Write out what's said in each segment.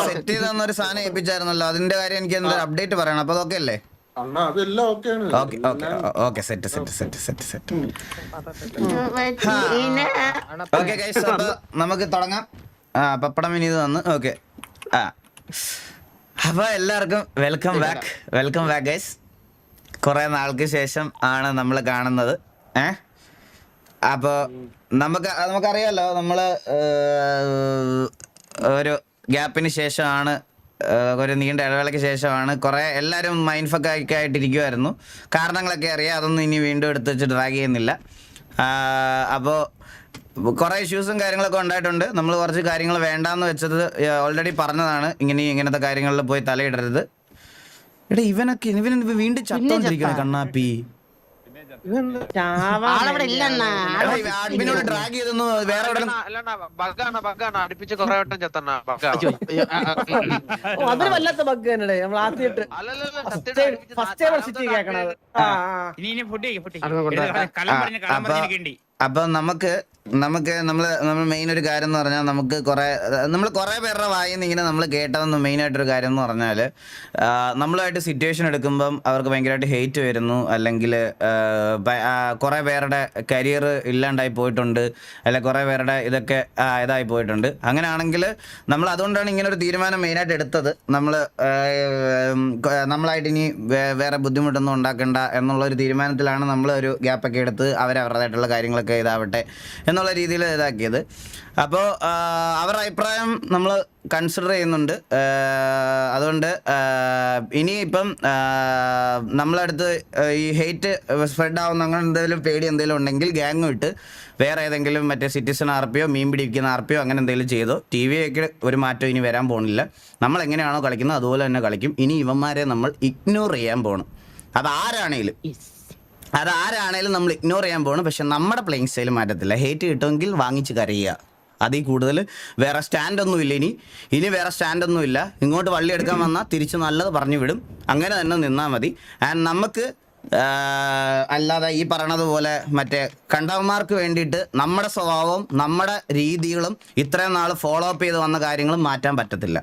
Set ചെയ്തെന്നൊരു സാധനം ഏൽപ്പിച്ചായിരുന്നല്ലോ, അതിന്റെ കാര്യം എനിക്ക് എന്താ അപ്ഡേറ്റ് പറയണം. അപ്പൊ അതൊക്കെ അല്ലേ? Okay set set set set set. Okay guys, അപ്പൊ നമുക്ക് തുടങ്ങാം. പപ്പടം ഇനി ഇത് വന്ന് ഓക്കെ. അപ്പൊ എല്ലാവർക്കും വെൽക്കം ബാക്ക് ഗൈസ്. കുറെ നാൾക്ക് ശേഷം ആണ് നമ്മൾ കാണുന്നത്. അപ്പോൾ നമുക്കറിയാലോ, നമ്മള് ഒരു ഗ്യാപ്പിന് ശേഷമാണ്, ഒരു നീണ്ട ഇടവേളയ്ക്ക് ശേഷമാണ് കുറെ എല്ലാവരും മൈൻഡ് ഫക്ക് ആയിട്ടിരിക്കുമായിരുന്നു. കാരണങ്ങളൊക്കെ അറിയാം, അതൊന്നും ഇനി വീണ്ടും എടുത്ത് വെച്ച് ഡ്രാഗ് ചെയ്യുന്നില്ല. അപ്പോൾ കുറേ ഇഷ്യൂസും കാര്യങ്ങളൊക്കെ ഉണ്ടായിട്ടുണ്ട്. നമ്മൾ കുറച്ച് കാര്യങ്ങൾ വേണ്ടാന്ന് വെച്ചത് ഓൾറെഡി പറഞ്ഞതാണ്, ഇങ്ങനത്തെ കാര്യങ്ങളിൽ പോയി തലയിടരുത്. എടാ ഇവൻ വീണ്ടും ചത്തോണ്ടിരിക്കണം കണ്ണാപ്പി. അഡ്മിനോട് ഡ്രാഗ് ചെയ്തൊന്നു വേറെ അതൊരു വല്ലാത്ത ബഗ് തന്നെ. നമ്മൾ ആദ്യമായിട്ട് അപ്പൊ നമുക്ക് നമ്മൾ മെയിൻ ഒരു കാര്യം എന്ന് പറഞ്ഞാൽ, നമ്മൾ കുറെ പേരുടെ വായിന്ന് ഇങ്ങനെ നമ്മൾ കേട്ടതെന്ന് മെയിനായിട്ടൊരു കാര്യം എന്ന് പറഞ്ഞാൽ, നമ്മളുമായിട്ട് സിറ്റുവേഷൻ എടുക്കുമ്പം അവർക്ക് ഭയങ്കരമായിട്ട് ഹെയ്റ്റ് വരുന്നു, അല്ലെങ്കിൽ കുറേ പേരുടെ കരിയർ ഇല്ലാണ്ടായി പോയിട്ടുണ്ട്, അല്ലെ കുറേ പേരുടെ ഇതൊക്കെ ഇതായി പോയിട്ടുണ്ട്. അങ്ങനെയാണെങ്കിൽ നമ്മൾ അതുകൊണ്ടാണ് ഇങ്ങനെ ഒരു തീരുമാനം മെയിനായിട്ട് എടുത്തത്. നമ്മളായിട്ട് ഇനി വേറെ ബുദ്ധിമുട്ടൊന്നും ഉണ്ടാക്കണ്ട എന്നുള്ളൊരു തീരുമാനത്തിലാണ് നമ്മൾ ഒരു ഗ്യാപ്പൊക്കെ എടുത്ത് അവരവരുടേതായിട്ടുള്ള കാര്യങ്ങളൊക്കെ ഇതാവട്ടെ എന്നുള്ള രീതിയിൽ ഇതാക്കിയത്. അപ്പോൾ അവരുടെ അഭിപ്രായം നമ്മൾ കൺസിഡർ ചെയ്യുന്നുണ്ട്. അതുകൊണ്ട് ഇനിയിപ്പം നമ്മളടുത്ത് ഈ ഹെയ്റ്റ് സ്പ്രെഡ് ആവുന്ന അങ്ങനെ എന്തെങ്കിലും പേടി എന്തെങ്കിലും ഉണ്ടെങ്കിൽ ഗ്യാങ് വിട്ട് വേറെ ഏതെങ്കിലും മറ്റേ സിറ്റിസൺ ആർപ്പിയോ മീൻ പിടിക്കുന്ന ആർപ്പിയോ അങ്ങനെ എന്തെങ്കിലും ചെയ്തോ. ടി വിയൊക്കെ ഒരു മാറ്റം ഇനി വരാൻ പോകുന്നില്ല. നമ്മൾ എങ്ങനെയാണോ കളിക്കുന്നത് അതുപോലെ തന്നെ കളിക്കും. ഇനി ഇവന്മാരെ നമ്മൾ ഇഗ്നോർ ചെയ്യാൻ പോകണം. അതാരാണേലും നമ്മൾ ഇഗ്നോർ ചെയ്യാൻ പോകണം. പക്ഷെ നമ്മുടെ പ്ലേയിങ് സ്റ്റൈൽ മാറ്റത്തില്ല. ഹേറ്റ് കിട്ടുമെങ്കിൽ വാങ്ങിച്ച് കരയുക. അതിൽ കൂടുതൽ വേറെ സ്റ്റാൻഡൊന്നുമില്ല. ഇനി വേറെ സ്റ്റാൻഡൊന്നുമില്ല. ഇങ്ങോട്ട് വള്ളി എടുക്കാൻ വന്നാൽ തിരിച്ച് നല്ലത് പറഞ്ഞു വിടും. അങ്ങനെ തന്നെ നിന്നാൽ മതി. ആൻഡ് നമുക്ക് അല്ലാതെ ഈ പറയണത് പോലെ മറ്റേ കണ്ടവന്മാർക്ക് വേണ്ടിയിട്ട് നമ്മുടെ സ്വഭാവവും നമ്മുടെ രീതികളും ഇത്രയും നാൾ ഫോളോ അപ്പ് ചെയ്ത് വന്ന കാര്യങ്ങളും മാറ്റാൻ പറ്റത്തില്ല.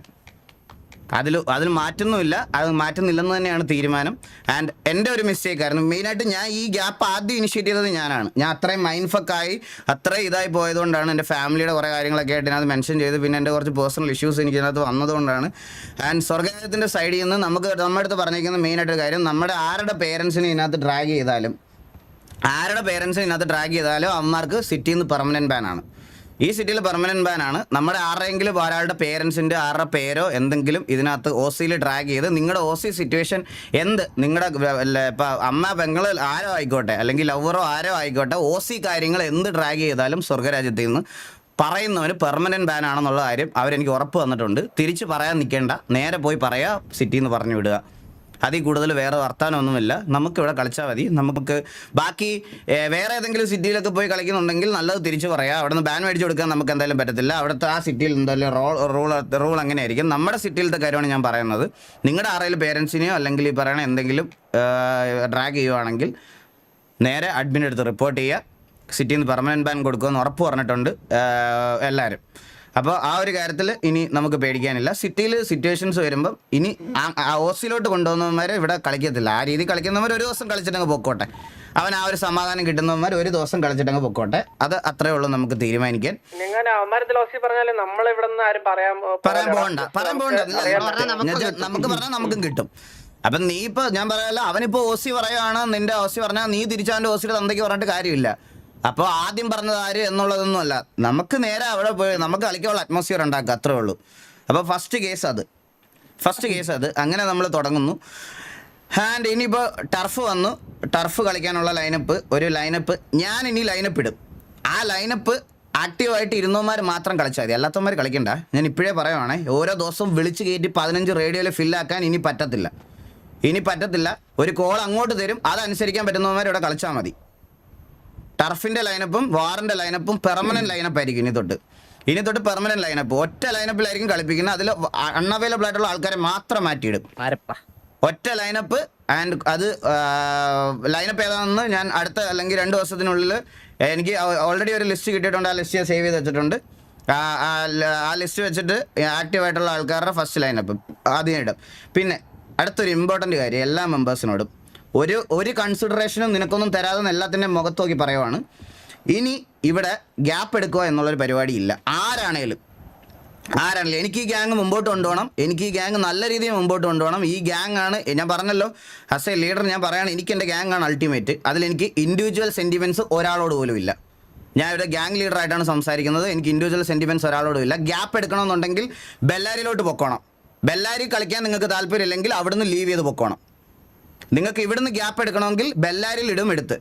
അതിൽ മാറ്റുന്നുമില്ല. അത് മാറ്റുന്നില്ലെന്ന് തന്നെയാണ് തീരുമാനം. ആൻഡ് എൻ്റെ ഒരു മിസ്റ്റേക്കായിരുന്നു. മെയിനായിട്ട് ഞാൻ ഈ ഗ്യാപ്പ് ആദ്യം ഇനിഷ്യേറ്റ് ചെയ്തത് ഞാനാണ്. ഞാൻ അത്രയും മൈൻഡ് ഫക്കായി അത്രയും ഇതായി പോയതുകൊണ്ടാണ്. എൻ്റെ ഫാമിലിയുടെ കുറേ കാര്യങ്ങളൊക്കെ ആയിട്ട് ഇതിനകത്ത് മെൻഷൻ ചെയ്ത്, പിന്നെ എൻ്റെ കുറച്ച് പേഴ്സണൽ ഇഷ്യൂസ് എനിക്ക് ഇതിനകത്ത് വന്നതുകൊണ്ടാണ്. ആൻഡ് സ്വർഗ്ഗരാജ്യത്തിൻ്റെ സൈഡിൽ നിന്ന് നമ്മുടെ അടുത്ത് പറഞ്ഞിരിക്കുന്ന മെയിനായിട്ടൊരു കാര്യം, നമ്മുടെ ആരുടെ പേരൻസിനെ ഇതിനകത്ത് ഡ്രാഗ് ചെയ്താലും അമ്മമാർക്ക് സിറ്റിയിൽ നിന്ന് പെർമനൻറ്റ് ബാനാണ്. ഈ സിറ്റിയിൽ പെർമനൻറ്റ് ബാനാണ്. നമ്മുടെ ആരുടെയെങ്കിലും ഒരാളുടെ പേരൻസിൻ്റെ ആരുടെ പേരോ എന്തെങ്കിലും ഇതിനകത്ത് OCയിൽ ഡ്രാഗ് ചെയ്ത് നിങ്ങളുടെ OC സിറ്റുവേഷൻ നിങ്ങളുടെ ഇപ്പോൾ അമ്മ പെങ്ങൾ ആരോ ആയിക്കോട്ടെ, അല്ലെങ്കിൽ ലവറോ ആരോ ആയിക്കോട്ടെ, OC കാര്യങ്ങൾ എന്ത് ഡ്രാഗ് ചെയ്താലും സ്വർഗ്ഗരാജ്യത്തിൽ നിന്ന് പറയുന്നവന് പെർമനൻറ്റ് ബാൻ ആണെന്നുള്ള കാര്യം അവരെനിക്ക് ഉറപ്പ് തന്നിട്ടുണ്ട്. തിരിച്ച് പറയാൻ നിൽക്കേണ്ട, നേരെ പോയി പറയുക, സിറ്റിയിൽ നിന്ന് പറഞ്ഞു വിടുക. അതിൽ കൂടുതൽ വേറെ വർത്താനമൊന്നുമില്ല. നമുക്കിവിടെ കളിച്ചാൽ മതി. നമുക്ക് ബാക്കി വേറെ ഏതെങ്കിലും സിറ്റിയിലൊക്കെ പോയി കളിക്കുന്നുണ്ടെങ്കിൽ നല്ലത് തിരിച്ച് പറയാം. അവിടെ നിന്ന് ബാൻ മേടിച്ച് കൊടുക്കാൻ നമുക്ക് എന്തായാലും പറ്റത്തില്ല. അവിടുത്തെ ആ സിറ്റിയിൽ എന്തായാലും റൂൾ അങ്ങനെ ആയിരിക്കും. നമ്മുടെ സിറ്റിയിലത്തെ കാര്യമാണ് ഞാൻ പറയുന്നത്. നിങ്ങളുടെ ആരെങ്കിലും പേരൻസിനെയോ അല്ലെങ്കിൽ ഈ പറയണ എന്തെങ്കിലും ഡ്രാഗ് ചെയ്യുവാണെങ്കിൽ നേരെ അഡ്മിനെടുത്ത് റിപ്പോർട്ട് ചെയ്യുക. സിറ്റിയിൽ നിന്ന് പെർമനൻറ്റ് ബാൻ കൊടുക്കുമെന്ന് ഉറപ്പ് പറഞ്ഞിട്ടുണ്ട് എല്ലാവരും. അപ്പോൾ ആ ഒരു കാര്യത്തിൽ ഇനി നമുക്ക് പേടിക്കാനില്ല. സിറ്റിയിൽ സിറ്റുവേഷൻസ് വരുമ്പം ഇനി OCയിലോട്ട് കൊണ്ടുപോകുന്നവന്മാർ ഇവിടെ കളിക്കത്തില്ല. ആ രീതി കളിക്കുന്നവർ ഒരു ദിവസം കളിച്ചിട്ടങ്ങ് പൊക്കോട്ടെ. അവൻ ആ ഒരു സമാധാനം കിട്ടുന്നവന്മാർ ഒരു ദിവസം കളിച്ചിട്ടങ്ങ് പൊക്കോട്ടെ. അത് അത്രേ ഉള്ളൂ നമുക്ക് തീരുമാനിക്കാൻ. പറയാൻ പോകണ്ട. നമുക്ക് പറഞ്ഞാൽ നമുക്കും കിട്ടും. അപ്പം നീ ഇപ്പോൾ ഞാൻ പറയാമല്ലോ, അവനിപ്പോൾ OC പറയുകയാണ്, നിന്റെ OC പറഞ്ഞാൽ നീ തിരിച്ചവൻ്റെ OCയുടെ തന്തയ്ക്ക് പറഞ്ഞിട്ട് കാര്യമില്ല. അപ്പോൾ ആദ്യം പറഞ്ഞത് ആര് എന്നുള്ളതൊന്നുമല്ല. നമുക്ക് നേരെ അവിടെ പോയി നമുക്ക് കളിക്കാനുള്ള അറ്റ്മോസ്ഫിയർ ഉണ്ടാക്കുക, അത്രേ ഉള്ളൂ. അപ്പോൾ ഫസ്റ്റ് കേസ് അത്. അങ്ങനെ നമ്മൾ തുടങ്ങുന്നു. ആൻഡ് ഇനിയിപ്പോൾ ടർഫ് വന്നു. ടർഫ് കളിക്കാനുള്ള ഒരു ലൈനപ്പ് ഞാൻ ഇനി ലൈനപ്പ് ഇടും. ആ ലൈനപ്പ് ആക്റ്റീവായിട്ട് ഇരുന്നവന്മാർ മാത്രം കളിച്ചാൽ മതി, അല്ലാത്തവന്മാർ കളിക്കണ്ട. ഞാൻ ഇപ്പോഴേ പറയുവാണേ, ഓരോ ദിവസവും വിളിച്ച് കയറ്റി 15 റേഡിയോയിൽ ഫില്ലാക്കാൻ ഇനി പറ്റത്തില്ല. ഒരു കോൾ അങ്ങോട്ട് തരും, അതനുസരിക്കാൻ പറ്റുന്നവന്മാർ ഇവിടെ കളിച്ചാൽ മതി. ടർഫിൻ്റെ ലൈനപ്പും വാറിൻ്റെ ലൈനപ്പും പെർമനൻറ്റ് ലൈനപ്പ് ആയിരിക്കും ഇനി തൊട്ട് പെർമനൻറ്റ് ലൈനപ്പ്. ഒറ്റ ലൈനപ്പിലായിരിക്കും കളിപ്പിക്കുന്നത്. അതിൽ അൺഅവൈലബിൾ ആയിട്ടുള്ള ആൾക്കാരെ മാത്രം മാറ്റിയിടും. ഒറ്റ ലൈനപ്പ്. ആൻഡ് അത് ലൈനപ്പ് ഏതാണെന്ന് ഞാൻ അടുത്ത അല്ലെങ്കിൽ 2 ദിവസത്തിനുള്ളിൽ എനിക്ക് ഓൾറെഡി ഒരു ലിസ്റ്റ് കിട്ടിയിട്ടുണ്ട്. ആ ലിസ്റ്റ് സേവ് ചെയ്ത് വെച്ചിട്ടുണ്ട്. ആ ലിസ്റ്റ് വെച്ചിട്ട് ആക്റ്റീവ് ആയിട്ടുള്ള ആൾക്കാരുടെ ഫസ്റ്റ് ലൈനപ്പ് ആദ്യം ഇടും. പിന്നെ അടുത്തൊരു ഇമ്പോർട്ടൻ്റ് കാര്യം എല്ലാ മെമ്പേഴ്സിനോടും ഒരു കൺസിഡറേഷനും നിനക്കൊന്നും തരാതെ എല്ലാത്തിൻ്റെ മുഖത്ത് നോക്കി പറയുവാണ്, ഇനി ഇവിടെ ഗ്യാപ്പ് എടുക്കുക എന്നുള്ളൊരു പരിപാടി ഇല്ല. ആരാണേലും എനിക്ക് ഈ ഗ്യാങ് മുമ്പോട്ട് കൊണ്ടുപോകണം, എനിക്ക് ഈ ഗ്യാങ് നല്ല രീതിയിൽ മുമ്പോട്ട് കൊണ്ടുപോകണം. ഈ ഗ്യാങ് ആണ് ഞാൻ പറഞ്ഞല്ലോ, ആസ് എ ലീഡർ ഞാൻ പറയുകയാണ്, എനിക്ക് എൻ്റെ ഗ്യാങ് ആണ് അൾട്ടിമേറ്റ്. അതിലെനിക്ക് ഇൻഡിവിജ്വൽ സെൻറ്റിമെൻറ്റ്സ് ഒരാളോട് പോലും ഇല്ല. ഞാൻ ഒരു ഗ്യാങ് ലീഡറായിട്ടാണ് സംസാരിക്കുന്നത്, എനിക്ക് ഇൻഡിവിജ്വൽ സെൻറ്റിമെൻറ്റ്സ് ഒരാളോടും ഇല്ല. ഗ്യാപ്പ് എടുക്കണമെന്നുണ്ടെങ്കിൽ ബെല്ലാരിയിലോട്ട് പൊക്കോണം. ബെല്ലാരി കളിക്കാൻ നിങ്ങൾക്ക് താല്പര്യമില്ലെങ്കിൽ അവിടുന്ന് ലീവ് ചെയ്ത് പൊക്കോണം. നിങ്ങൾക്ക് ഇവിടുന്ന് ഗ്യാപ്പ് എടുക്കണമെങ്കിൽ ബെല്ലാരിയിൽ എടുത്ത്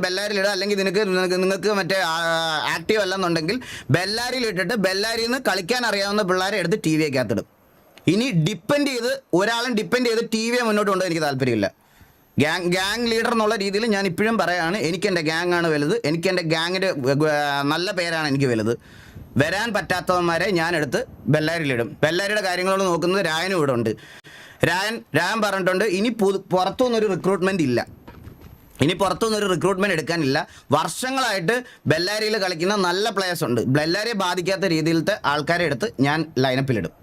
ബെല്ലാരിയിൽ ഇടുക. അല്ലെങ്കിൽ നിങ്ങൾക്ക് മറ്റേ ആക്റ്റീവ് അല്ലെന്നുണ്ടെങ്കിൽ ബെല്ലാരിയിൽ ഇട്ടിട്ട് ബെല്ലാരിയിൽ നിന്ന് കളിക്കാൻ അറിയാവുന്ന പിള്ളേരെ എടുത്ത് ടി വിയൊക്കകത്തിടും. ഇനി ഒരാളും ഡിപ്പെൻഡ് ചെയ്ത് ടി വിയെ മുന്നോട്ട് കൊണ്ടുപോകാൻ എനിക്ക് താല്പര്യമില്ല. ഗ്യാങ് ലീഡർ എന്നുള്ള രീതിയിൽ ഞാൻ ഇപ്പോഴും പറയുകയാണ്, എനിക്ക് എൻ്റെ ഗ്യാങ് ആണ് വലുത്, എനിക്ക് എൻ്റെ ഗ്യാങ്ങിൻ്റെ നല്ല പേരാണ് എനിക്ക് വലുത്. വരാൻ പറ്റാത്തവന്മാരെ ഞാനെടുത്ത് ബെല്ലാരിയിലിടും. ബെല്ലാരിയുടെ കാര്യങ്ങളോട് നോക്കുന്നത് രായനും ഇവിടെ ഉണ്ട്. രായൻ പറഞ്ഞിട്ടുണ്ട്, ഇനി പുറത്തുനിന്നൊരു റിക്രൂട്ട്മെൻറ്റ് ഇല്ല, ഇനി പുറത്തുനിന്നൊരു റിക്രൂട്ട്മെൻറ്റ് എടുക്കാനില്ല. വർഷങ്ങളായിട്ട് ബെല്ലാരിയിൽ കളിക്കുന്ന നല്ല പ്ലേയേഴ്സ് ഉണ്ട്, ബെല്ലാരിയെ ബാധിക്കാത്ത രീതിയിലത്തെ ആൾക്കാരെ എടുത്ത് ഞാൻ ലൈനപ്പിലിടും.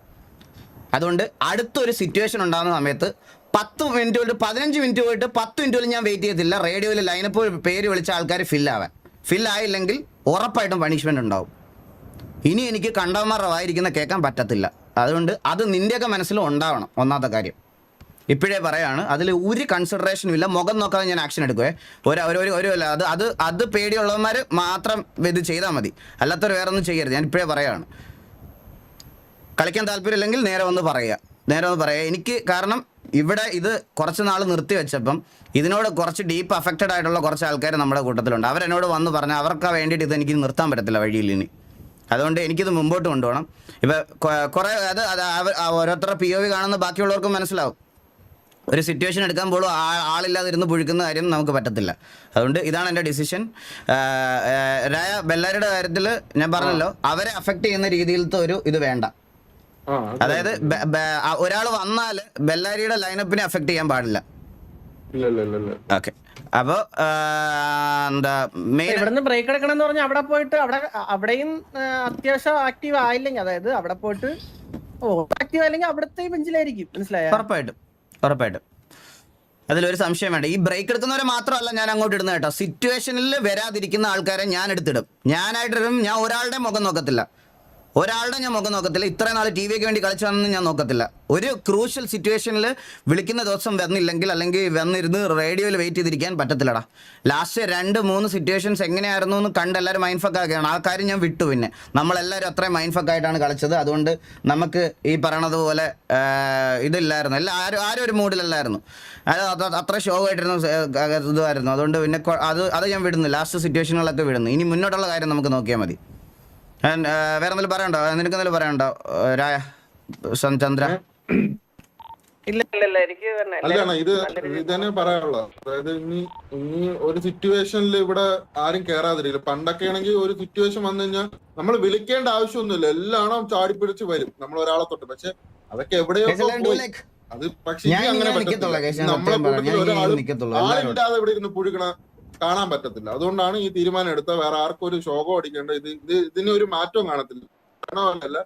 അതുകൊണ്ട് അടുത്തൊരു സിറ്റുവേഷൻ ഉണ്ടാകുന്ന സമയത്ത് 10 മിനിറ്റ് പോയിട്ട് 15 മിനിറ്റ് പോയിട്ട് 10 മിനിറ്റ് പോലും ഞാൻ വെയിറ്റ് ചെയ്യത്തില്ല. റേഡിയോയിൽ ലൈനപ്പ് പേര് വിളിച്ച ആൾക്കാർ ഫില്ലായില്ലെങ്കിൽ ഉറപ്പായിട്ടും പണിഷ്മെൻറ്റ് ഉണ്ടാവും. ഇനി എനിക്ക് കണ്ടവന്മാരുടെ വായിരിക്കുന്ന കേൾക്കാൻ പറ്റത്തില്ല. അതുകൊണ്ട് അത് നിൻ്റെയൊക്കെ മനസ്സിലും ഉണ്ടാവണം. ഒന്നാമത്തെ കാര്യം ഇപ്പോഴേ പറയാണ്, അതിൽ ഒരു കൺസിഡറേഷനും ഇല്ല. മുഖം നോക്കാതെ ഞാൻ ആക്ഷൻ എടുക്കുവേ. അത് പേടിയുള്ളവന്മാർ മാത്രം ഇത് ചെയ്താൽ മതി, അല്ലാത്തവർ വേറെ ഒന്നും ചെയ്യരുത്. ഞാൻ ഇപ്പോഴേ പറയാണ്, കളിക്കാൻ താല്പര്യമില്ലെങ്കിൽ നേരെ വന്ന് പറയുക. എനിക്ക് കാരണം ഇവിടെ ഇത് കുറച്ച് നാൾ നിർത്തി വെച്ചപ്പം ഇതിനോട് കുറച്ച് ഡീപ്പ് അഫക്റ്റഡ് ആയിട്ടുള്ള കുറച്ച് ആൾക്കാർ നമ്മുടെ കൂട്ടത്തിലുണ്ട്. അവരെന്നോട് വന്ന് പറഞ്ഞാൽ അവർക്ക് വേണ്ടിയിട്ട് ഇത് എനിക്ക് നിർത്താൻ പറ്റത്തില്ല വഴിയിൽ ഇനി. അതുകൊണ്ട് എനിക്കിത് മുമ്പോട്ട് കൊണ്ടുപോകണം. ഇപ്പം കുറേ ഓരോരുത്തരുടെ POV കാണുന്ന ബാക്കിയുള്ളവർക്കും മനസ്സിലാവും. ഒരു സിറ്റുവേഷൻ എടുക്കാൻ പോലും ആളില്ലാതിരുന്ന് പുഴുക്കുന്ന കാര്യം നമുക്ക് പറ്റത്തില്ല. അതുകൊണ്ട് ഇതാണ് എൻ്റെ ഡിസിഷൻ. ബെല്ലാരിയുടെ കാര്യത്തിൽ ഞാൻ പറഞ്ഞല്ലോ, അവരെ അഫക്റ്റ് ചെയ്യുന്ന രീതിയിലത്തെ ഒരു ഇത് വേണ്ട. അതായത് ഒരാൾ വന്നാൽ ബെല്ലാരിയുടെ ലൈനപ്പിനെ അഫക്റ്റ് ചെയ്യാൻ പാടില്ല. ഓക്കെ, അപ്പൊ എന്താ ഇവിടുന്ന് ബ്രേക്ക് എടുക്കണം പറഞ്ഞാൽ അവിടെ പോയിട്ട് അവിടെയും അത്യാവശ്യം ആക്റ്റീവ് ആയില്ലെങ്കിൽ, അതായത് അവിടെ പോയിട്ട് ആക്റ്റീവ് ആയില്ലെങ്കിൽ അവിടുത്തെ ബെഞ്ചിലായിരിക്കും. മനസ്സിലായോ? ഉറപ്പായിട്ടും അതിലൊരു സംശയം വേണ്ട. ഈ ബ്രേക്ക് എടുക്കുന്നവരെ മാത്രമല്ല ഞാൻ അങ്ങോട്ട് ഇടുന്നത് കേട്ടോ. സിറ്റുവേഷനിൽ വരാതിരിക്കുന്ന ആൾക്കാരെ ഞാൻ എടുത്തിടും. ഞാനായിട്ടിടും. ഞാൻ ഒരാളുടെ മുഖം നോക്കത്തില്ല. ഇത്രയും നാൾ TVക്ക് വേണ്ടി കളിച്ചാണെന്ന് ഞാൻ നോക്കത്തില്ല. ഒരു ക്രൂഷ്യൽ സിറ്റുവേഷനിൽ വിളിക്കുന്ന ദിവസം വന്നില്ലെങ്കിൽ, അല്ലെങ്കിൽ വന്നിരുന്ന് റേഡിയോയിൽ വെയിറ്റ് ചെയ്തിരിക്കാൻ പറ്റത്തില്ലടാ. ലാസ്റ്റ് 2-3 സിറ്റുവേഷൻസ് എങ്ങനെയായിരുന്നു എന്ന് കണ്ട് എല്ലാവരും മൈൻഡ് ഫക്ക് ആക്കുകയാണ്. ആ കാര്യം ഞാൻ വിട്ടു. പിന്നെ നമ്മളെല്ലാവരും അത്രയും മൈൻഡ് ഫക്ക് ആയിട്ടാണ് കളിച്ചത്. അതുകൊണ്ട് നമുക്ക് ഈ പറയണത് പോലെ ഇതില്ലായിരുന്നു. ആരും ഒരു മൂഡിലല്ലായിരുന്നു. അത്ര ഷോ ആയിട്ടിരുന്നു ഇതുമായിരുന്നു. അതുകൊണ്ട് പിന്നെ അത് ഞാൻ വിടുന്നു. ലാസ്റ്റ് സിറ്റുവേഷനുകളൊക്കെ വിടുന്നു. ഇനി മുന്നോട്ടുള്ള കാര്യം നമുക്ക് നോക്കിയാൽ മതി. വേറെ എന്തെങ്കിലും പറയാനുണ്ടോ? നിനക്ക് എന്തെങ്കിലും പറയാനുണ്ടോ രായ ചന്ദ്ര? ഇല്ല എനിക്ക് അല്ലാണ് ഇത് തന്നെ പറയാനുള്ളത്. അതായത് ഇനി ഒരു സിറ്റുവേഷനിൽ ഇവിടെ ആരും കേറാതിരിക്കില്ല. പണ്ടൊക്കെ ആണെങ്കിൽ ഒരു സിറ്റുവേഷൻ വന്നു കഴിഞ്ഞാൽ നമ്മൾ വിളിക്കേണ്ട ആവശ്യമൊന്നുമില്ല, എല്ലാം ചാടിപ്പിടിച്ച് വരും നമ്മൾ ഒരാളെ തൊട്ട്. പക്ഷെ അതൊക്കെ എവിടെയോ അത്. പക്ഷെ അങ്ങനെ നമ്മളെ കൂട്ടത്തിൽ ആളില്ലാതെ ഇവിടെ ഇരുന്ന് പുഴുകണ കാണാൻ പറ്റത്തില്ല. അതുകൊണ്ടാണ് ഈ തീരുമാനം എടുത്ത. വേറെ ആർക്കും ഒരു ശോകം അടിക്കേണ്ട. ഇതിനൊരു മാറ്റവും കാണത്തില്ല. കാണാനല്ല,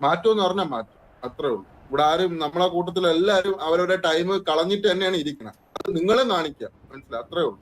മാറ്റം എന്ന് പറഞ്ഞാൽ മാറ്റം, അത്രേ ഉള്ളൂ. ഇവിടെ ആരും നമ്മളെ കൂട്ടത്തിൽ എല്ലാവരും അവരവരുടെ ടൈം കളഞ്ഞിട്ട് തന്നെയാണ് ഇരിക്കണം. അത് നിങ്ങളെ കാണിക്കുക, മനസ്സിലായി? അത്രേ ഉള്ളൂ.